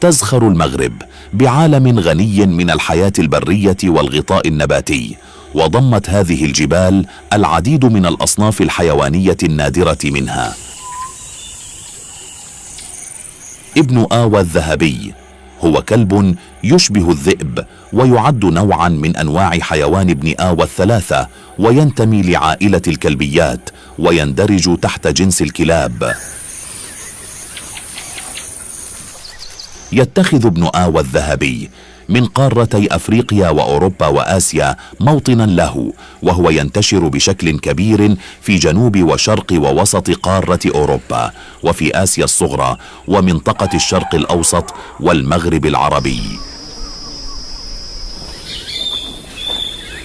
تزخر المغرب بعالم غني من الحياة البرية والغطاء النباتي، وضمت هذه الجبال العديد من الأصناف الحيوانية النادرة منها. ابن آوى الذهبي هو كلب يشبه الذئب، ويعد نوعا من أنواع حيوان ابن آوى الثلاثة، وينتمي لعائلة الكلبيات، ويندرج تحت جنس الكلاب. يتخذ ابن آوى الذهبي من قارتي أفريقيا وأوروبا وآسيا موطنا له، وهو ينتشر بشكل كبير في جنوب وشرق ووسط قارة أوروبا، وفي آسيا الصغرى، ومنطقة الشرق الأوسط والمغرب العربي.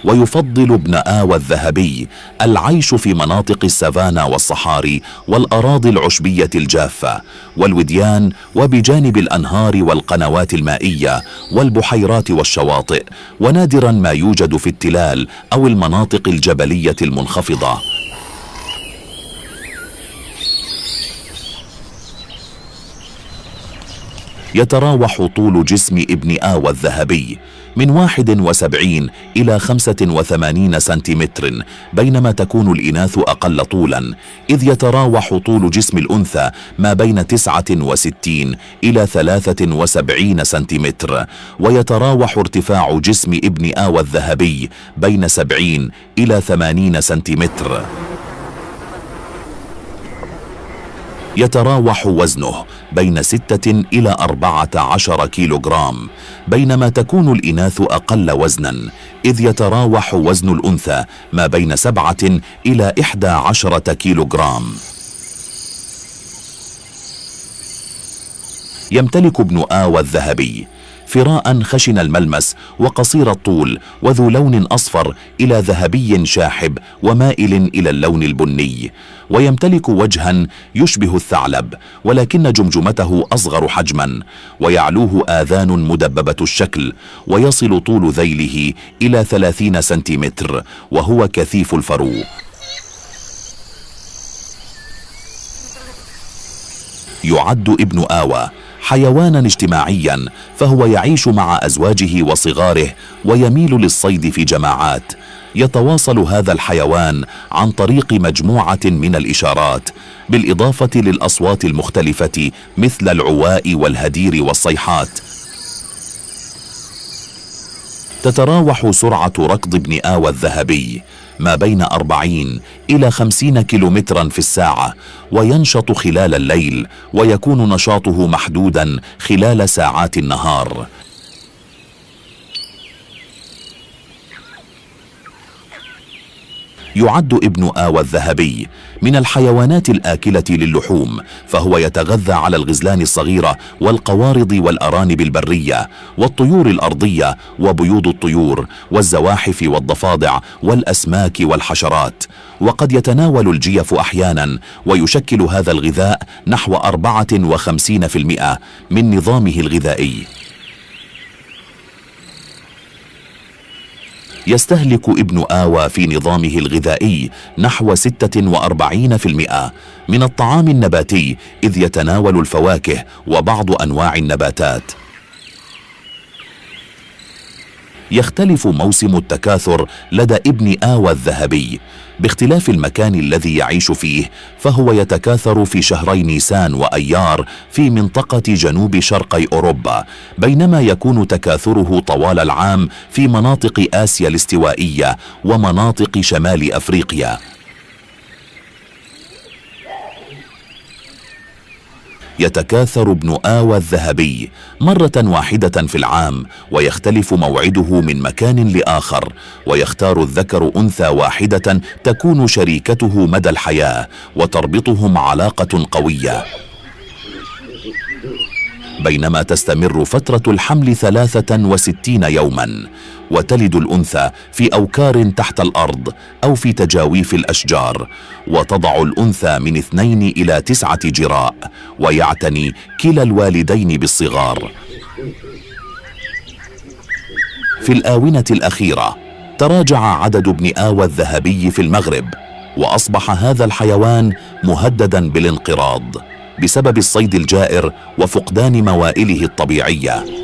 ويفضل ابن آوى الذهبي العيش في مناطق السافانا والصحاري والأراضي العشبية الجافة والوديان، وبجانب الأنهار والقنوات المائية والبحيرات والشواطئ، ونادرا ما يوجد في التلال أو المناطق الجبلية المنخفضة. يتراوح طول جسم ابن آوى الذهبي من 71 إلى 85 سنتيمتر، بينما تكون الإناث أقل طولا، إذ يتراوح طول جسم الأنثى ما بين 69 إلى 73 سنتيمتر، ويتراوح ارتفاع جسم ابن آوى الذهبي بين 70 إلى 80 سنتيمتر. يتراوح وزنه بين 6 إلى 14 كيلوغرام، بينما تكون الإناث أقل وزنا، إذ يتراوح وزن الأنثى ما بين 7 إلى 11 كيلوغرام. يمتلك ابن آوى الذهبي فراء خشن الملمس وقصير الطول، وذو لون أصفر إلى ذهبي شاحب ومائل إلى اللون البني، ويمتلك وجها يشبه الثعلب، ولكن جمجمته أصغر حجما، ويعلوه آذان مدببة الشكل، ويصل طول ذيله إلى 30 سنتيمتر، وهو كثيف الفرو. يعد ابن آوى حيوانا اجتماعيا، فهو يعيش مع أزواجه وصغاره، ويميل للصيد في جماعات. يتواصل هذا الحيوان عن طريق مجموعة من الإشارات، بالإضافة للأصوات المختلفة مثل العواء والهدير والصيحات. تتراوح سرعة ركض ابن آوى الذهبي ما بين 40 إلى 50 كيلومترا في الساعة، وينشط خلال الليل، ويكون نشاطه محدودا خلال ساعات النهار. يعد ابن آوى الذهبي من الحيوانات الآكلة للحوم، فهو يتغذى على الغزلان الصغيرة والقوارض والأرانب البرية والطيور الأرضية وبيوض الطيور والزواحف والضفادع والأسماك والحشرات، وقد يتناول الجيف أحيانا، ويشكل هذا الغذاء نحو 54% من نظامه الغذائي. يستهلك ابن آوى في نظامه الغذائي نحو 46% من الطعام النباتي، إذ يتناول الفواكه وبعض أنواع النباتات. يختلف موسم التكاثر لدى ابن آوى الذهبي باختلاف المكان الذي يعيش فيه، فهو يتكاثر في شهري نيسان وأيار في منطقة جنوب شرقي أوروبا، بينما يكون تكاثره طوال العام في مناطق آسيا الاستوائية ومناطق شمال أفريقيا. يتكاثر ابن آوى الذهبي مرة واحدة في العام، ويختلف موعده من مكان لآخر، ويختار الذكر أنثى واحدة تكون شريكته مدى الحياة وتربطهم علاقة قوية، بينما تستمر فترة الحمل 63 يوما، وتلد الأنثى في أوكار تحت الأرض أو في تجاويف الأشجار، وتضع الأنثى من 2 إلى 9 جراء، ويعتني كلا الوالدين بالصغار. في الآونة الأخيرة تراجع عدد ابن آوى الذهبي في المغرب، وأصبح هذا الحيوان مهددا بالانقراض بسبب الصيد الجائر وفقدان موائله الطبيعية.